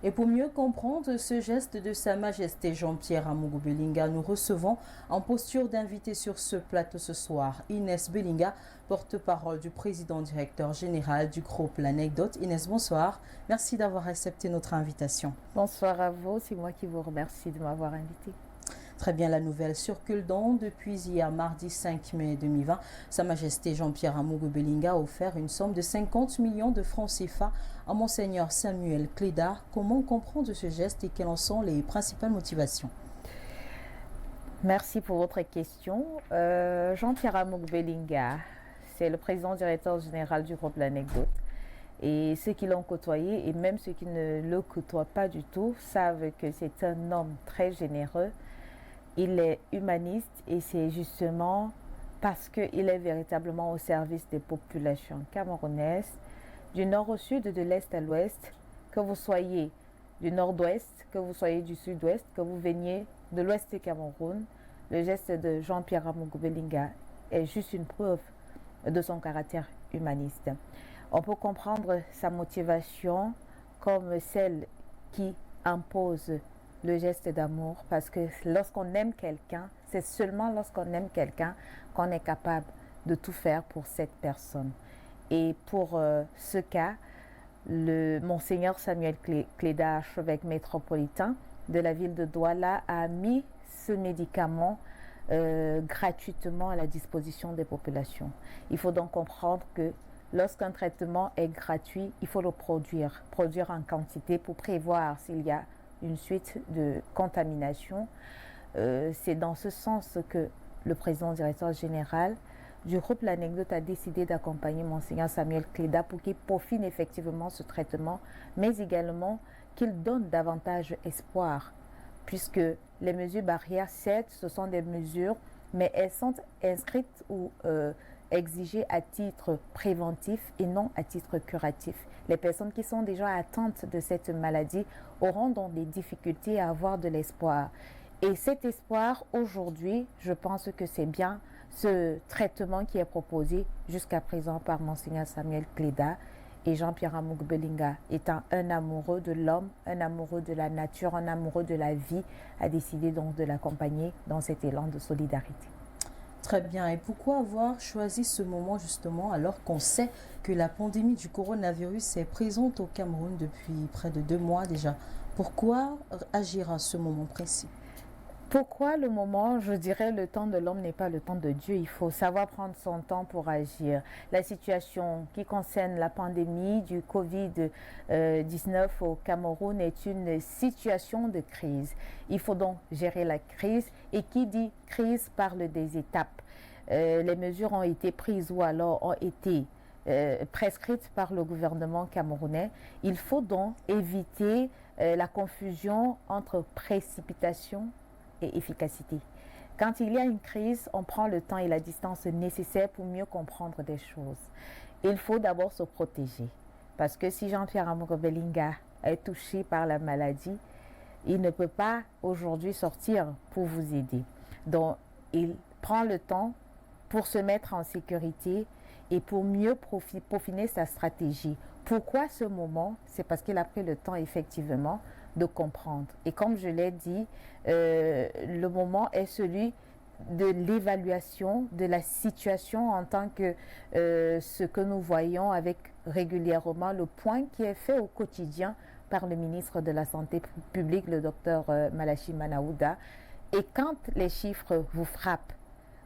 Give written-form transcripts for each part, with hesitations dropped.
Et pour mieux comprendre ce geste de Sa Majesté Jean-Pierre Amougou Belinga, nous recevons en posture d'invité sur ce plateau ce soir Inès Belinga, porte-parole du président directeur général du groupe L'Anecdote. Inès, bonsoir. Merci d'avoir accepté notre invitation. Bonsoir à vous, c'est moi qui vous remercie de m'avoir invité. Très bien, la nouvelle circule donc depuis hier mardi 5 mai 2020. Sa Majesté Jean-Pierre Amougou Belinga a offert une somme de 50 millions de francs CFA à Monseigneur Samuel Cléda. Comment comprendre ce geste et quelles en sont les principales motivations? Merci pour votre question. Jean-Pierre Amougou Belinga, c'est le président directeur général du groupe L'Anecdote. Et ceux qui l'ont côtoyé et même ceux qui ne le côtoient pas du tout savent que c'est un homme très généreux. Il est humaniste et c'est justement parce qu'il est véritablement au service des populations camerounaises, du nord au sud, de l'est à l'ouest, que vous soyez du nord-ouest, que vous soyez du sud-ouest, que vous veniez de l'ouest du Cameroun. Le geste de Jean-Pierre Amougou Belinga est juste une preuve de son caractère humaniste. On peut comprendre sa motivation comme celle qui impose le geste d'amour, parce que lorsqu'on aime quelqu'un, c'est seulement lorsqu'on aime quelqu'un qu'on est capable de tout faire pour cette personne. Et pour ce cas, le Monseigneur Samuel Cléda, archevêque métropolitain de la ville de Douala, a mis ce médicament gratuitement à la disposition des populations. Il faut donc comprendre que lorsqu'un traitement est gratuit, il faut le produire en quantité pour prévoir s'il y a une suite de contamination. C'est dans ce sens que le président directeur général du groupe L'Anecdote a décidé d'accompagner Monseigneur Samuel Cléda pour qu'il peaufine effectivement ce traitement, mais également qu'il donne davantage espoir, puisque les mesures barrières, certes, ce sont des mesures, mais elles sont inscrites ou exigées à titre préventif et non à titre curatif. Les personnes qui sont déjà atteintes de cette maladie auront donc des difficultés à avoir de l'espoir. Et cet espoir, aujourd'hui, je pense que c'est bien ce traitement qui est proposé jusqu'à présent par Monseigneur Samuel Cléda. Et Jean-Pierre Amougou Belinga, étant un amoureux de l'homme, un amoureux de la nature, un amoureux de la vie, a décidé donc de l'accompagner dans cet élan de solidarité. Très bien. Et pourquoi avoir choisi ce moment justement alors qu'on sait que la pandémie du coronavirus est présente au Cameroun depuis près de 2 mois déjà? Pourquoi agir à ce moment précis? Pourquoi le moment? Je dirais le temps de l'homme n'est pas le temps de Dieu. Il faut savoir prendre son temps pour agir. La situation qui concerne la pandémie du Covid-19 au Cameroun est une situation de crise. Il faut donc gérer la crise. Et qui dit crise parle des étapes. Les mesures ont été prises ou alors ont été prescrites par le gouvernement camerounais. Il faut donc éviter la confusion entre précipitation et efficacité. Quand il y a une crise, on prend le temps et la distance nécessaires pour mieux comprendre des choses. Il faut d'abord se protéger. Parce que si Jean-Pierre Amougou Belinga est touché par la maladie, il ne peut pas aujourd'hui sortir pour vous aider. Donc, il prend le temps pour se mettre en sécurité et pour mieux peaufiner sa stratégie. Pourquoi ce moment? C'est parce qu'il a pris le temps effectivement de comprendre. Et comme je l'ai dit, le moment est celui de l'évaluation de la situation en tant que ce que nous voyons avec régulièrement le point qui est fait au quotidien par le ministre de la Santé publique, le docteur Malachi Manaouda. Et quand les chiffres vous frappent,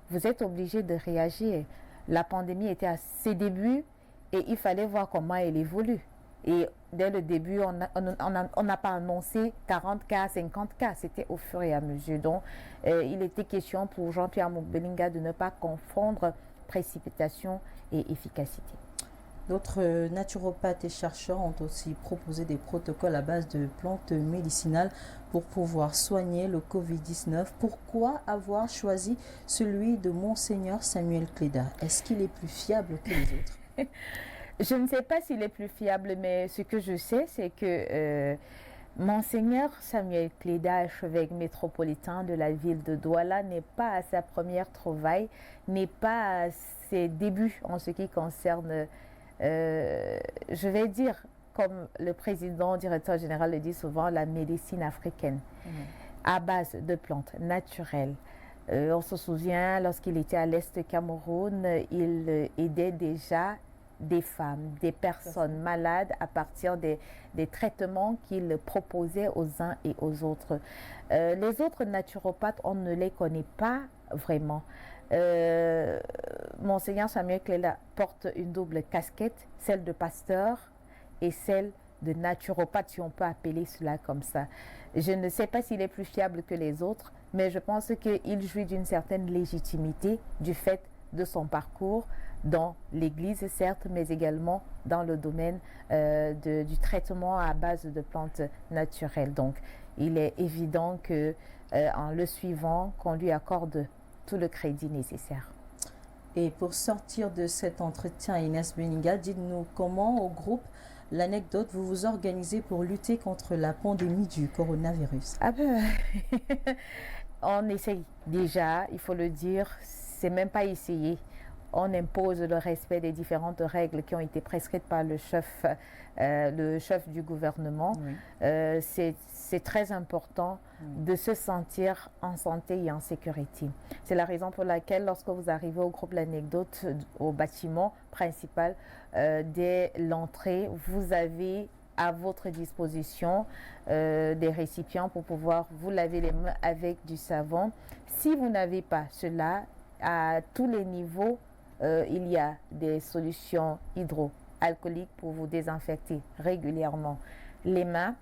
vous êtes obligé de réagir. La pandémie était à ses débuts et il fallait voir comment elle évolue. Et dès le début, on n'a pas annoncé 40 cas, 50 cas. C'était au fur et à mesure. Donc, il était question pour Jean-Pierre Amougou Belinga de ne pas confondre précipitation et efficacité. D'autres naturopathes et chercheurs ont aussi proposé des protocoles à base de plantes médicinales pour pouvoir soigner le Covid-19. Pourquoi avoir choisi celui de Monseigneur Samuel Cléda? Est-ce qu'il est plus fiable que les autres? Je ne sais pas s'il est plus fiable, mais ce que je sais, c'est que Monseigneur Samuel Cléda, archevêque métropolitain de la ville de Douala, n'est pas à sa première trouvaille, n'est pas à ses débuts en ce qui concerne, je vais dire, comme le président directeur général le dit souvent, la médecine africaine à base de plantes naturelles. On se souvient, lorsqu'il était à l'Est du Cameroun, il aidait déjà des femmes, des personnes malades à partir des traitements qu'il proposait aux uns et aux autres. Les autres naturopathes, on ne les connaît pas vraiment. Monseigneur Samuel Cléla porte une double casquette, celle de pasteur et celle de naturopathe, si on peut appeler cela comme ça. Je ne sais pas s'il est plus fiable que les autres, mais je pense qu'il jouit d'une certaine légitimité du fait de son parcours dans l'Église, certes, mais également dans le domaine du traitement à base de plantes naturelles. Donc, il est évident que en le suivant, qu'on lui accorde tout le crédit nécessaire. Et pour sortir de cet entretien, Inès Belinga, dites-nous comment, au groupe L'Anecdote, vous vous organisez pour lutter contre la pandémie du coronavirus. Ah ben, on essaye déjà, il faut le dire, c'est même pas essayer. On impose le respect des différentes règles qui ont été prescrites par le chef du gouvernement. Oui. C'est très important de se sentir en santé et en sécurité. C'est la raison pour laquelle, lorsque vous arrivez au groupe L'Anecdote, au bâtiment principal, dès l'entrée, vous avez à votre disposition des récipients pour pouvoir vous laver les mains avec du savon. Si vous n'avez pas cela, à tous les niveaux, il y a des solutions hydroalcooliques pour vous désinfecter régulièrement les mains.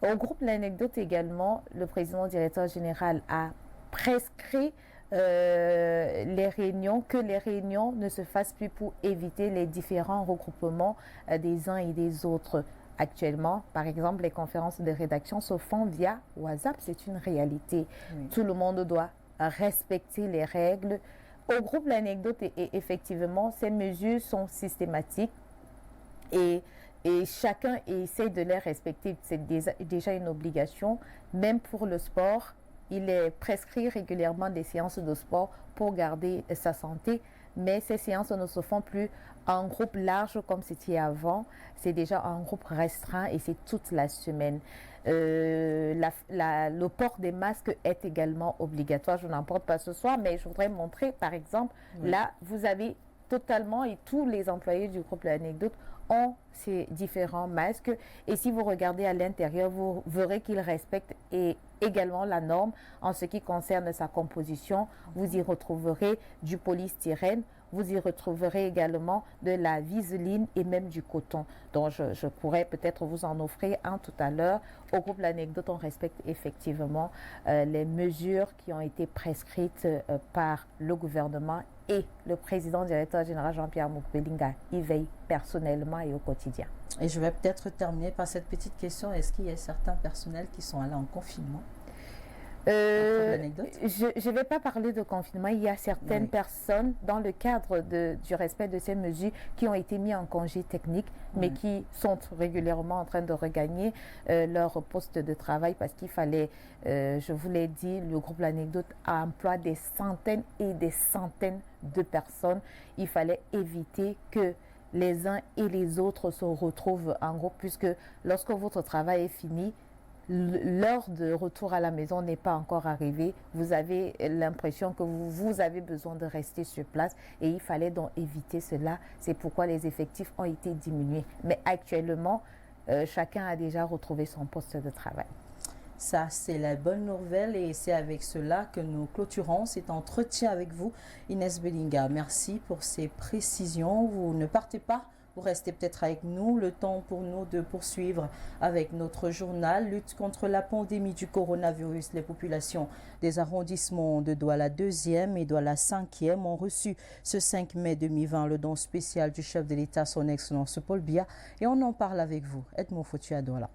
Au groupe L'Anecdote également, le président directeur général a prescrit les réunions, que les réunions ne se fassent plus pour éviter les différents regroupements des uns et des autres. Actuellement, par exemple, les conférences de rédaction se font via WhatsApp, c'est une réalité. Oui. Tout le monde doit respecter les règles. Au groupe L'Anecdote, et effectivement, ces mesures sont systématiques et chacun essaie de les respecter. C'est déjà une obligation. Même pour le sport, il est prescrit régulièrement des séances de sport pour garder sa santé. Mais ces séances ne se font plus en groupe large comme c'était avant. C'est déjà en groupe restreint et c'est toute la semaine. Le port des masques est également obligatoire. Je n'en porte pas ce soir, mais je voudrais montrer, par exemple, oui. Là, vous avez totalement, et tous les employés du groupe L'Anecdote ont ces différents masques. Et si vous regardez à l'intérieur, vous verrez qu'ils respectent également la norme en ce qui concerne sa composition. Vous y retrouverez du polystyrène, vous y retrouverez également de la viseline et même du coton. Donc je pourrais peut-être vous en offrir un tout à l'heure. Au groupe L'Anecdote, on respecte effectivement les mesures qui ont été prescrites par le gouvernement, et le président directeur général Jean-Pierre Mougubelinga y veille personnellement et au quotidien. Et je vais peut-être terminer par cette petite question. Est-ce qu'il y a certains personnels qui sont allés en confinement? Je ne vais pas parler de confinement. Il y a certaines personnes, dans le cadre du respect de ces mesures, qui ont été mis en congé technique, mais qui sont régulièrement en train de regagner leur poste de travail parce qu'il fallait, je vous l'ai dit, le groupe L'Anecdote emploie des centaines et des centaines de personnes. Il fallait éviter que les uns et les autres se retrouvent en groupe, puisque lorsque votre travail est fini, l'heure de retour à la maison n'est pas encore arrivée. Vous avez l'impression que vous avez besoin de rester sur place et il fallait donc éviter cela. C'est pourquoi les effectifs ont été diminués. Mais actuellement, chacun a déjà retrouvé son poste de travail. Ça, c'est la bonne nouvelle et c'est avec cela que nous clôturons cet entretien avec vous, Inès Belinga. Merci pour ces précisions. Vous ne partez pas. Vous restez peut-être avec nous, le temps pour nous de poursuivre avec notre journal Lutte contre la pandémie du coronavirus. Les populations des arrondissements de Douala 2e et Douala 5e ont reçu ce 5 mai 2020 le don spécial du chef de l'État, son Excellence Paul Biya, et on en parle avec vous. Edmond Foutu à Douala.